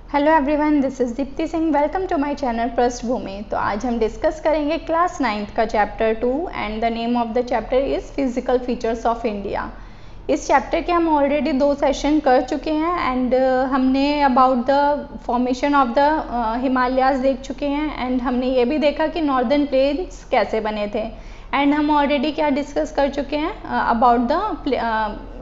Hello everyone, this is Deepti Singh. Welcome to my channel Prishthbhumi. तो आज हम डिस्कस करेंगे क्लास 9th का chapter 2 and the name of the chapter is physical features of India. इस chapter के हम ऑलरेडी 2 सेशन कर चुके हैं एंड हमने about the formation of the Himalayas देख चुके हैं एंड हमने ये भी देखा कि नॉर्दर्न प्लेन्स कैसे बने थे एंड हम ऑलरेडी क्या डिस्कस कर चुके हैं अबाउट द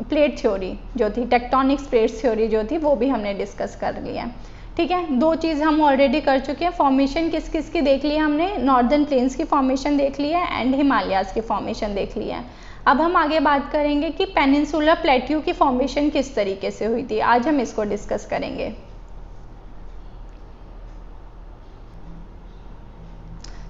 प्लेट थ्योरी जो थी, टेक्टोनिक्स प्लेट थ्योरी जो थी, वो भी हमने डिस्कस कर लिया। ठीक है, 2 चीज़ हम ऑलरेडी कर चुके हैं। फॉर्मेशन किस किस की देख ली है हमने, नॉर्दर्न प्लेन्स की फॉर्मेशन देख ली है एंड हिमालयाज़ की फॉर्मेशन देख ली है। अब हम आगे बात करेंगे कि पेनिनसुलर प्लेट्यू की फॉर्मेशन किस तरीके से हुई थी। आज हम इसको डिस्कस करेंगे।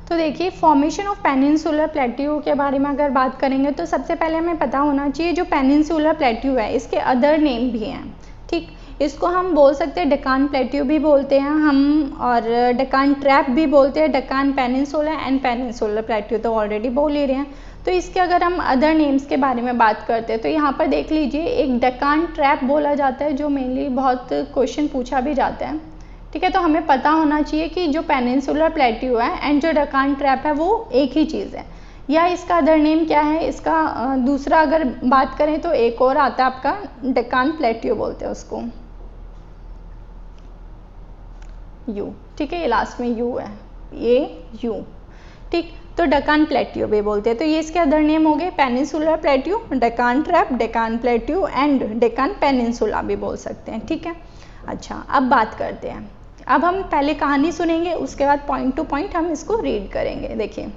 तो देखिए, फॉर्मेशन ऑफ पेनिनसुलर प्लेट्यू के बारे में अगर बात करेंगे तो सबसे पहले हमें पता होना चाहिए जो पेनिनसुलर प्लेट्यू है इसके अदर नेम भी हैं। ठीक, इसको हम बोल सकते हैं डेकान प्लेट्यू भी बोलते हैं हम, और डेकान ट्रैप भी बोलते हैं, Deccan peninsula and peninsular plateau तो ऑलरेडी बोल ही रहे हैं। तो इसके अगर हम अदर नेम्स के बारे में बात करते हैं तो यहाँ पर देख लीजिए, एक डेकान ट्रैप बोला जाता है जो मेनली बहुत क्वेश्चन पूछा भी जाता है। ठीक है, तो हमें पता होना चाहिए कि जो पेनिनसुलर प्लेट्यू है एंड जो डेकान ट्रैप है वो एक ही चीज़ है, या इसका अदर नेम क्या है, इसका दूसरा अगर बात करें तो एक और आता है आपका डेकान प्लेट्यू बोलते हैं उसको, यू। ठीक है, ये लास्ट में यू है, ये यू। ठीक, तो डेकान प्लेट्यू भी बोलते हैं। तो ये इसके अदर नेम हो गए, peninsular plateau, Deccan trap, Deccan plateau and Deccan peninsula भी बोल सकते हैं। ठीक है, अच्छा अब बात करते हैं। अब हम पहले कहानी सुनेंगे, उसके बाद पॉइंट टू पॉइंट हम इसको रीड करेंगे। देखिए,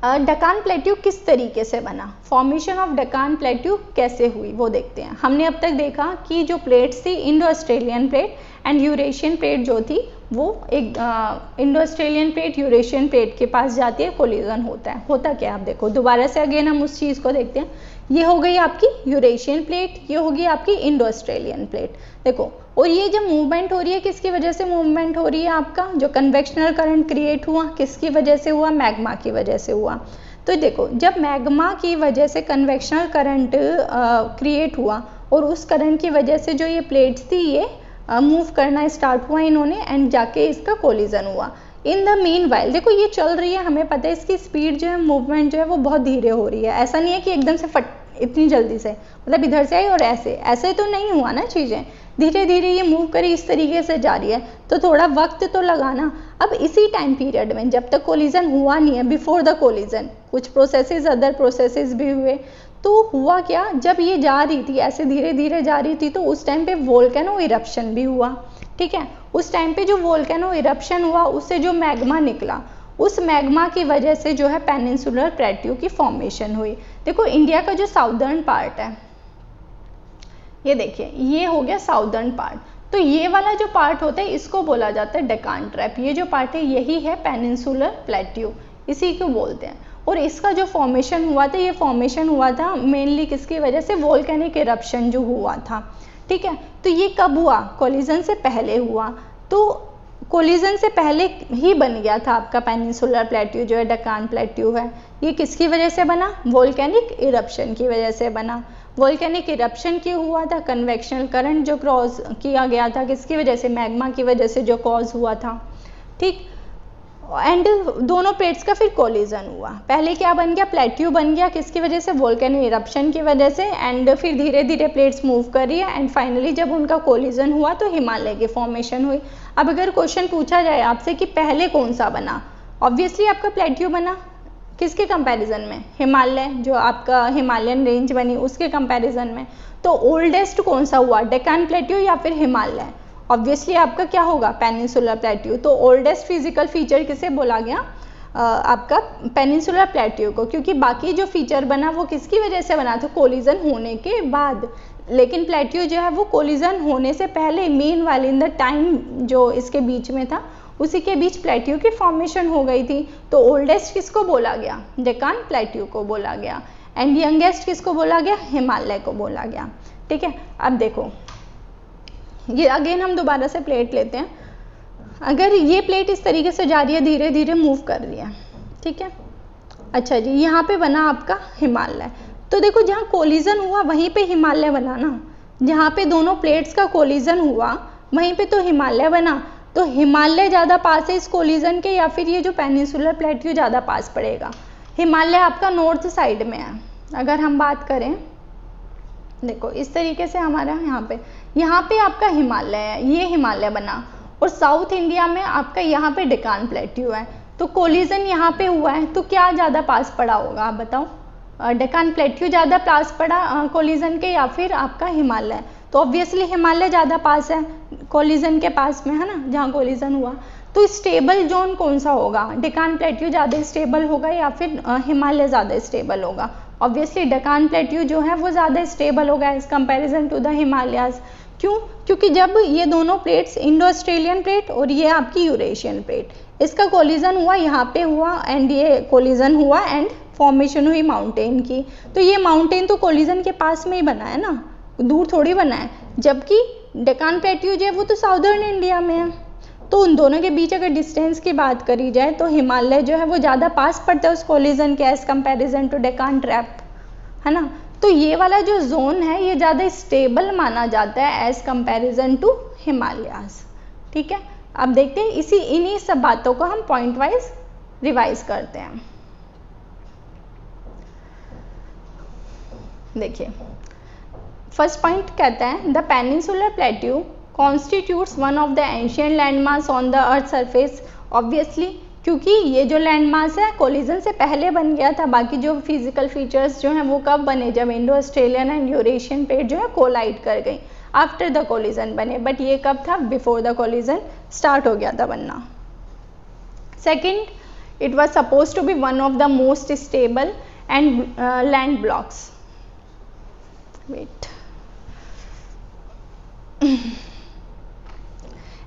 डेकान प्लेट्यू किस तरीके से बना, फॉर्मेशन ऑफ डेकान प्लेट्यू कैसे हुई वो देखते हैं। हमने अब तक देखा कि जो प्लेट्स थी, Indo Australian plate and Eurasian plate जो थी, वो एक Indo Australian plate Eurasian plate के पास जाती है, कोलिजन होता है। होता क्या, आप देखो दोबारा से अगेन हम उस चीज़ को देखते हैं। ये हो गई आपकी यूरेशियन प्लेट, ये होगी आपकी इंडो ऑस्ट्रेलियन प्लेट। देखो, और ये जब मूवमेंट हो रही है, किसकी वजह से मूवमेंट हो रही है, आपका जो कन्वेक्शनल करंट क्रिएट हुआ किसकी वजह से हुआ, मैग्मा की वजह से हुआ। तो देखो, जब मैग्मा की वजह से कन्वेक्शनल करंट क्रिएट हुआ और उस करंट की वजह से जो ये प्लेट्स थी ये मूव करना स्टार्ट हुआ इन्होंने एंड जाके इसका कोलिजन हुआ। इन द मीन वाइल देखो, ये चल रही है, हमें पता है इसकी स्पीड जो है, मूवमेंट जो है वो बहुत धीरे हो रही है। ऐसा नहीं है कि एकदम से फट इतनी जल्दी से, मतलब इधर से आई और ऐसे तो नहीं हुआ ना, चीज़ें धीरे धीरे ये मूव करी, इस तरीके से जा रही है, तो थोड़ा वक्त तो लगाना। अब इसी टाइम पीरियड में जब तक कोलिजन हुआ नहीं है, बिफोर द कोलिजन कुछ प्रोसेसेस, अदर प्रोसेसेस भी हुए। तो हुआ क्या, जब ये जा रही थी, ऐसे धीरे धीरे जा रही थी, तो उस टाइम पे वोल्केनो इरप्शन भी हुआ। ठीक है, उस टाइम पे जो वोल्केनो इरप्शन हुआ उससे जो मैग्मा निकला, उस मैग्मा की वजह से जो है पेनिनसुलर प्लेट्यू की फॉर्मेशन हुई। देखो, इंडिया का जो साउदर्न पार्ट है, ये देखिए, ये हो गया साउदर्न पार्ट। तो ये वाला जो पार्ट होता है इसको बोला जाता है डेकान ट्रैप। ये जो पार्ट है यही है पेनिनसुलर प्लेट्यू, इसी को बोलते हैं। और इसका जो फॉर्मेशन हुआ था, ये फॉर्मेशन हुआ था मेनली किसकी वजह से, वोल्केनिक इरप्शन जो हुआ था। ठीक है, तो ये कब हुआ, कोलिजन से पहले हुआ। तो कोलिजन से पहले ही बन गया था आपका पेनिनसुलर प्लेट्यू जो है डेकान प्लेट्यू है। ये किसकी वजह से बना, वोल्केनिक इरप्शन की वजह से बना। वोल्केनिक इरप्शन क्यों हुआ था, कन्वेक्शनल करंट जो क्रॉस किया गया था किसकी वजह से, मैग्मा की वजह से जो कॉज हुआ था। ठीक, एंड दोनों प्लेट्स का फिर कोलिजन हुआ। पहले क्या बन गया, प्लेट्यू बन गया, किसकी वजह से, वोल्केनिक इरप्शन की वजह से, एंड फिर धीरे धीरे प्लेट्स मूव कर रही है एंड फाइनली जब उनका कोलिजन हुआ तो हिमालय की फॉर्मेशन हुई। अब अगर क्वेश्चन पूछा जाए आपसे कि पहले कौन सा बना, ऑब्वियसली आपका प्लेट्यू बना, किसके कंपैरिजन में, हिमालय, जो आपका हिमालयन रेंज बनी उसके कंपैरिजन में। तो ओल्डेस्ट कौन सा हुआ, डेकान प्लेट्यू या फिर हिमालय, ऑब्वियसली आपका क्या होगा, पेनिनसुलर प्लेट्यू। तो ओल्डेस्ट फिजिकल फीचर किसे बोला गया, आपका पेनिनसुलर प्लेट्यू को, क्योंकि बाकी जो फीचर बना वो किसकी वजह से बना था, कोलिजन होने के बाद। लेकिन प्लेट्यू जो है वो कोलिजन होने से पहले, मेन वाल इन द टाइम जो इसके बीच में था, उसी के बीच प्लेट्यू की फॉर्मेशन हो गई थी। तो ओल्डेस्ट किसको बोला गया, डेकान प्लेट्यू को बोला गया, एंड यंगेस्ट किसको बोला गया, हिमालय को बोला गया। ठीक है, अब देखो, ये अगेन हम दोबारा से प्लेट लेते हैं। अगर ये प्लेट इस तरीके से जा रही है, धीरे धीरे मूव कर रही है, ठीक है, अच्छा जी, यहाँ पे बना आपका हिमालय। तो देखो, जहाँ कोलिजन हुआ वहीं पे हिमालय बना ना, जहाँ पे दोनों प्लेट्स का कोलिजन हुआ वहीं पे तो हिमालय बना, तो हिमालय ज़्यादा पास है इस कोलिजन के या फिर ये जो पेनिनसुलर प्लेट्यू ज़्यादा पास पड़ेगा? हिमालय आपका नॉर्थ साइड में है। अगर हम बात करें, देखो इस तरीके से हमारा यहाँ पे आपका हिमालय है, ये हिमालय बना, और साउथ इंडिया में आपका यहाँ पे डेकान प्लेट्यू है, तो कोलिजन यहाँ पे हुआ है, तो क्या ज़्यादा पास पड़ा होगा आप बताओ? डेकान प्लेट्यू ज़्यादा पास पड़ा कोलिजन के या फिर आपका हिमालय? तो ऑब्वियसली हिमालय ज़्यादा पास है कोलिजन के पास में, है ना, जहाँ कोलिजन हुआ। तो स्टेबल जोन कौन सा होगा? डेकान प्लेट्यू ज़्यादा स्टेबल होगा या फिर हिमालय ज़्यादा स्टेबल होगा? ऑब्वियसली डेकान प्लेट्यू जो है वो ज़्यादा स्टेबल होगा as comparison to the Himalayas. क्यों? क्योंकि जब ये दोनों प्लेट्स, इंडो ऑस्ट्रेलियन प्लेट और ये आपकी यूरेशियन प्लेट, इसका कोलिजन हुआ, यहाँ पे हुआ एंड ये कोलिजन हुआ एंड फॉर्मेशन हुई माउंटेन की, तो ये माउंटेन तो कोलिजन के पास में ही बना है ना, दूर थोड़ी बना है। जबकि डेकान प्लेट्यू जो है वो तो साउदर्न इंडिया में है, तो उन दोनों के बीच अगर डिस्टेंस की बात करी जाए तो हिमालय जो है वो ज़्यादा पास पड़ता है उस कोलिजन के as comparison to Deccan trap, है ना। तो ये वाला जो जोन है ये ज़्यादा स्टेबल माना जाता है एज कंपैरिजन टू हिमालयाज। ठीक है, अब देखते हैं इन्हीं सब बातों को हम पॉइंट वाइज रिवाइज करते हैं। देखिए, फर्स्ट पॉइंट कहता है the peninsular plateau constitutes one of the ancient landmass on the earth surface. Obviously क्योंकि ये जो लैंडमास है कोलिजन से पहले बन गया था, बाकी जो फिजिकल फीचर्स जो हैं वो कब बने? जब Indo Australian and Eurasian plate जो है कोलाइड कर गई, आफ्टर द कोलिजन बने, बट ये कब था? बिफोर द कोलिजन स्टार्ट हो गया था बनना। Second, it was suppose to be one of the most stable and land blocks. Wait,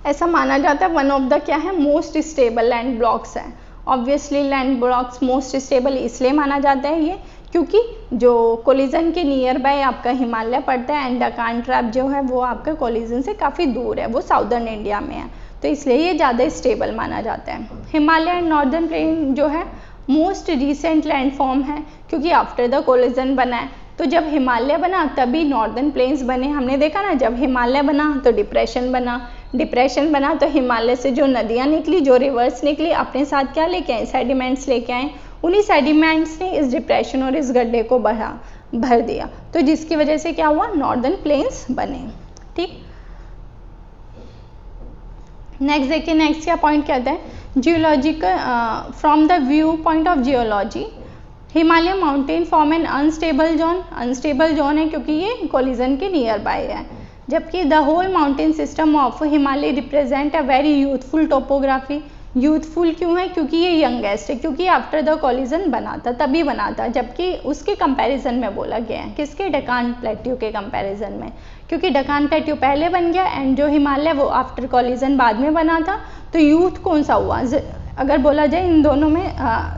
ऐसा माना जाता है वन ऑफ द क्या है? मोस्ट स्टेबल लैंड ब्लॉक्स है। Obviously land blocks most stable इसलिए माना जाता है ये क्योंकि जो कोलिजन के नियर बाय आपका हिमालय पड़ता है एंड डेकान ट्रैप जो है वो आपका कोलिजन से काफ़ी दूर है, वो साउदर्न इंडिया में है, तो इसलिए ये ज़्यादा स्टेबल माना जाता है। हिमालय एंड नॉर्दर्न प्लेन जो है मोस्ट रिसेंट लैंडफॉर्म है क्योंकि आफ्टर द कोलिजन बना है, तो जब हिमालय बना तभी नॉर्दर्न प्लेन्स बने। हमने देखा ना, जब हिमालय बना तो डिप्रेशन बना, डिप्रेशन बना तो हिमालय से जो नदियाँ निकली, जो रिवर्स निकली, अपने साथ क्या लेके आए? सेडिमेंट्स लेके आए। उन्हीं सेडिमेंट्स ने इस डिप्रेशन और इस गड्ढे को भर दिया, तो जिसकी वजह से क्या हुआ? नॉर्दर्न प्लेन्स बने। ठीक, नेक्स्ट देखिए, नेक्स्ट क्या पॉइंट कहता है? Geological, from the view point of geology Himalaya mountain form an unstable zone. Unstable zone है क्योंकि ये कोलिजन के नियर बाय है, जबकि the whole mountain system of Himalaya represent a very youthful topography. Youthful क्यों है? क्योंकि ये यंगेस्ट है, क्योंकि आफ्टर द कोलिजन बना था, तभी बना था, जबकि उसके कंपैरिजन में बोला गया है। किसके? डेकान प्लेट्यू के कंपैरिजन में, क्योंकि डेकान प्लेट्यू पहले बन गया एंड जो हिमालय वो आफ्टर कोलिजन बाद में बना था। तो यूथ कौन सा हुआ? अगर बोला जाए इन दोनों में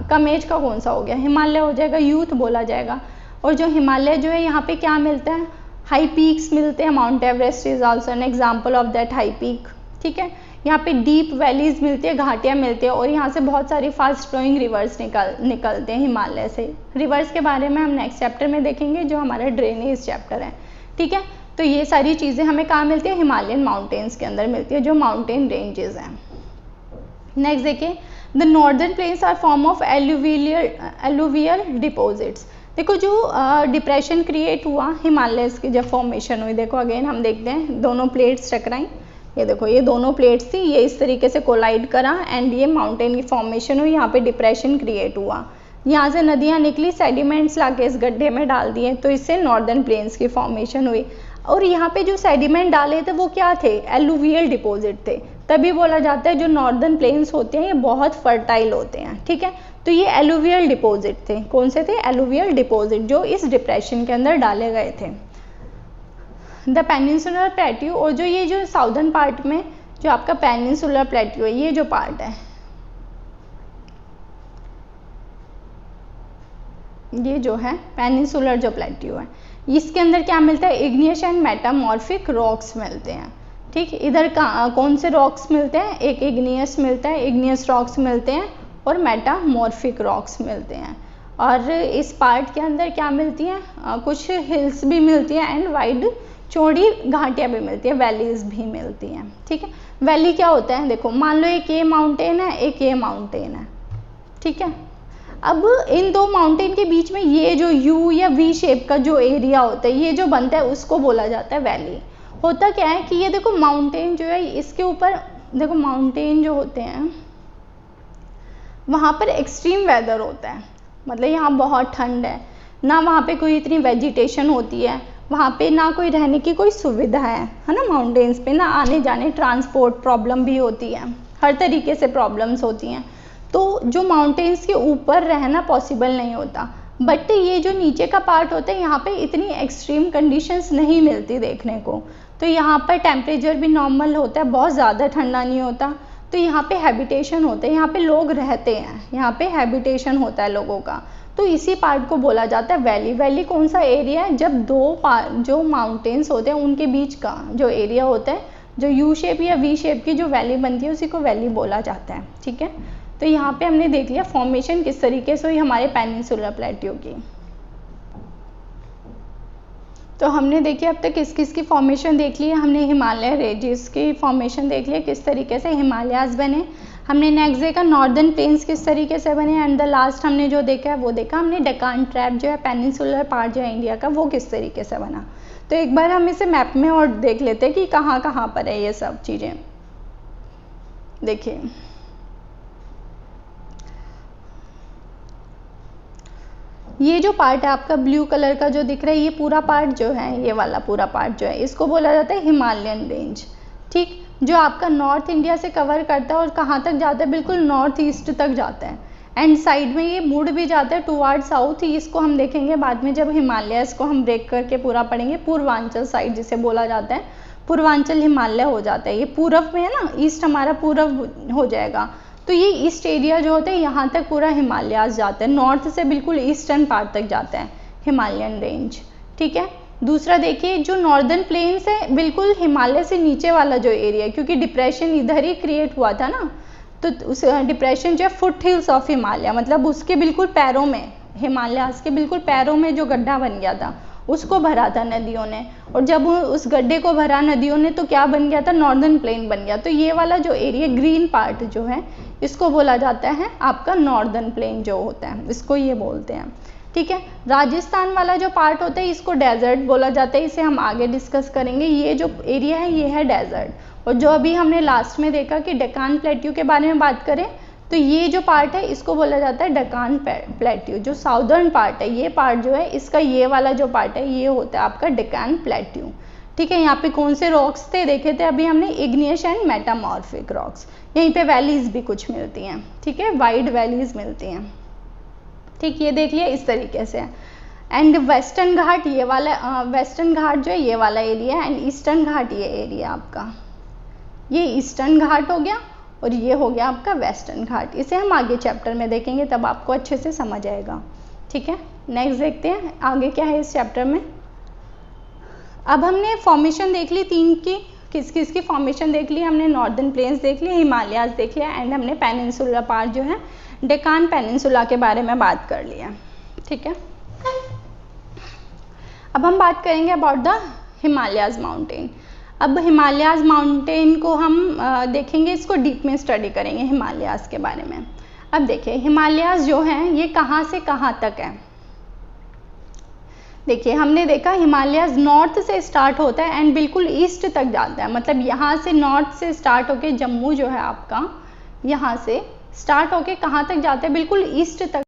कम एज का कौन सा हो गया? हिमालय हो जाएगा, यूथ बोला जाएगा। और जो हिमालय जो है यहाँ पे क्या मिलता है? हाई पीक्स मिलते हैं। Mount Everest is also an example of that high peak. ठीक है, यहाँ पे डीप वैलीज मिलती है, घाटियाँ मिलती है, और यहाँ से बहुत सारी फास्ट फ्लोइंग रिवर्स निकलते हैं हिमालय से। रिवर्स के बारे में हम नेक्स्ट चैप्टर में देखेंगे, जो हमारा ड्रेनेज चैप्टर है। ठीक है, तो ये सारी चीज़ें हमें कहाँ मिलती है? हिमालयन माउंटेन्स के अंदर मिलती है, जो माउंटेन रेंजेस हैं। नेक्स्ट देखिए, the northern plains are form of alluvial deposits. देखो जो डिप्रेशन क्रिएट हुआ हिमालय की जब फॉर्मेशन हुई, देखो अगेन हम देखते हैं दोनों प्लेट्स टकराई, ये देखो ये दोनों प्लेट्स थी, ये इस तरीके से कोलाइड करा एंड ये माउंटेन की फॉर्मेशन हुई, यहाँ पे डिप्रेशन क्रिएट हुआ, यहाँ से नदियाँ निकली, सेडिमेंट्स लाके इस गड्ढे में डाल दिए, तो इससे नॉर्दर्न प्लेन्स की फॉर्मेशन हुई। और यहाँ पे जो सेडिमेंट डाले थे वो क्या थे? एलुवियल डिपॉजिट थे, तभी बोला जाता है जो नॉर्दर्न प्लेन्स होते हैं ये बहुत फर्टाइल होते हैं। ठीक है, तो ये एलुवियल डिपॉजिट थे। कौन से थे? एलुवियल डिपॉजिट, जो इस डिप्रेशन के अंदर डाले गए थे। द पेनिनसुलर प्लेट्यू, और जो ये जो साउदर्न पार्ट में जो आपका पेनिनसुलर प्लेट्यू है, ये जो पार्ट है, ये जो है पेनिनसुलर जो प्लेट्यू है, इसके अंदर क्या मिलता है? इग्नियस एंड मेटामॉर्फिक रॉक्स मिलते हैं। ठीक, इधर कौन से रॉक्स मिलते हैं? एक इग्नियस मिलता है, इग्नियस रॉक्स मिलते हैं, और मेटामॉर्फिक रॉक्स मिलते हैं। और इस पार्ट के अंदर क्या मिलती हैं? कुछ हिल्स भी मिलती हैं एंड वाइड चौड़ी घाटियाँ भी मिलती है, वैलीज भी मिलती हैं। ठीक है, वैली क्या होता है, देखो मान लो एक ये माउंटेन है, एक ये माउंटेन है। ठीक है, अब इन दो माउंटेन के बीच में ये जो यू या वी शेप का जो एरिया होता है, ये जो बनता है उसको बोला जाता है वैली। होता क्या है कि ये देखो माउंटेन जो है इसके ऊपर देखो, माउंटेन जो होते हैं वहाँ पर एक्सट्रीम वेदर होता है, मतलब यहाँ बहुत ठंड है, ना वहाँ पे कोई इतनी वेजिटेशन होती है, वहाँ पे ना कोई रहने की कोई सुविधा है ना, माउंटेन्स पे ना आने जाने ट्रांसपोर्ट प्रॉब्लम भी होती है, हर तरीके से प्रॉब्लम्स होती हैं। तो जो माउंटेन्स के ऊपर रहना पॉसिबल नहीं होता, बट ये जो नीचे का पार्ट होता है यहाँ पे इतनी एक्सट्रीम कंडीशंस नहीं मिलती देखने को। तो यहाँ पर टेम्परेचर भी नॉर्मल होता है, बहुत ज़्यादा ठंडा नहीं होता। तो यहाँ पे हैबिटेशन होते हैं, यहाँ पे लोग रहते हैं, यहाँ पे हैबिटेशन होता है लोगों का। तो इसी पार्ट को बोला जाता है वैली। वैली कौन सा एरिया है, जब जो माउंटेन्स होते हैं उनके बीच का जो एरिया होता है, जो यू शेप या वी शेप की जो वैली बनती है उसी को वैली बोला जाता है। ठीक है, तो यहाँ पे हमने देख लिया फॉर्मेशन किस तरीके से हुई हमारे पेनिनसुलर प्लेट्यू की। तो हमने देखिए अब तक किस किस की फॉर्मेशन देख ली है। हमने हिमालय रेंजेस की फॉर्मेशन देख लिया, किस तरीके से हिमालयाज बने। हमने नेक्स्ट देखा नॉर्दर्न प्लेन्स किस तरीके से बने, एंड द लास्ट हमने जो देखा है वो देखा हमने डेकान ट्रैप जो है पेनिनसुलर पार्ट जो है इंडिया का, वो किस तरीके से बना। तो एक बार हम इसे मैप में और देख लेते हैं कि कहाँ कहाँ पर है ये सब चीज़ें। देखिए ये जो पार्ट है आपका ब्लू कलर का जो दिख रहा है, ये पूरा पार्ट जो है, ये वाला पूरा पार्ट जो है, इसको बोला जाता है हिमालयन रेंज। ठीक, जो आपका नॉर्थ इंडिया से कवर करता है और कहाँ तक जाता है, बिल्कुल नॉर्थ ईस्ट तक जाता है, एंड साइड में ये मुड़ भी जाता है टुवार्ड साउथ। इसको हम देखेंगे बाद में जब हिमालयस को हम ब्रेक करके पूरा पढ़ेंगे। पूर्वांचल साइड जिसे बोला जाता है, पूर्वांचल हिमालय हो जाता है, ये पूरब में है ना, ईस्ट हमारा पूरब हो जाएगा। तो ये ईस्ट एरिया जो होता है यहाँ तक पूरा हिमालयाज जाता है, नॉर्थ से बिल्कुल ईस्टर्न पार्ट तक जाता है हिमालयन रेंज। ठीक है, दूसरा देखिए जो नॉर्दर्न प्लेन्स है बिल्कुल हिमालय से नीचे वाला जो एरिया है, क्योंकि डिप्रेशन इधर ही क्रिएट हुआ था ना, तो उस डिप्रेशन जो है फुट हिल्स ऑफ हिमालय, मतलब उसके बिल्कुल पैरों में, हिमालयाज के बिल्कुल पैरों में जो गड्ढा बन गया था उसको भरा था नदियों ने, और जब उस गड्ढे को भरा नदियों ने तो क्या बन गया था, नॉर्दर्न प्लेन बन गया। तो ये वाला जो एरिया ग्रीन पार्ट जो है इसको बोला जाता है आपका नॉर्दर्न प्लेन जो होता है, इसको ये बोलते हैं। ठीक है, राजस्थान वाला जो पार्ट होता है इसको डेजर्ट बोला जाता है, इसे हम आगे डिस्कस करेंगे। ये जो एरिया है ये है डेजर्ट। और जो अभी हमने लास्ट में देखा कि डेकान प्लेट्यू के बारे में बात करें तो ये जो पार्ट है इसको बोला जाता है डेकान प्लेट्यू। जो साउदर्न पार्ट है ये पार्ट जो है इसका, ये वाला जो पार्ट है ये होता है आपका डेकान प्लेट्यू। ठीक है, यहाँ पे कौन से रॉक्स थे देखे थे अभी हमने, इग्नियस एंड मेटामॉर्फिक रॉक्स। यहीं पे वैलीज भी कुछ मिलती हैं। ठीक है, वाइड वैलीज मिलती हैं। ठीक, ये देख लिया इस तरीके से। एंड वेस्टर्न घाट ये वाला, वेस्टर्न घाट जो है ये वाला एरिया है, एंड ईस्टर्न घाट ये एरिया आपका, ये ईस्टर्न घाट हो गया और ये हो गया आपका वेस्टर्न घाट। इसे हम आगे चैप्टर में देखेंगे तब आपको अच्छे से समझ आएगा। ठीक है, नेक्स्ट देखते हैं आगे क्या है इस चैप्टर में। अब हमने फॉर्मेशन देख ली तीन की, किस किस की फॉर्मेशन देख ली हमने, नॉर्दर्न प्लेन्स देख लिया, हिमालयाज देख लिया, एंड हमने पेनिनसुलर पार्ट जो है डेकान पेनिनसुला के बारे में बात कर लिया। ठीक है, अब हम बात करेंगे अबाउट द हिमालयाज माउंटेन। अब हिमालयाज माउंटेन को हम देखेंगे, इसको डीप में स्टडी करेंगे हिमालयाज के बारे में। अब देखिए हिमालयाज जो हैं ये कहाँ से कहाँ तक है। देखिए हमने देखा हिमालयाज नॉर्थ से स्टार्ट होता है एंड बिल्कुल ईस्ट तक जाता है, मतलब यहाँ से नॉर्थ से स्टार्ट होके जम्मू जो है आपका, यहाँ से स्टार्ट होके कहाँ तक जाता है, बिल्कुल ईस्ट तक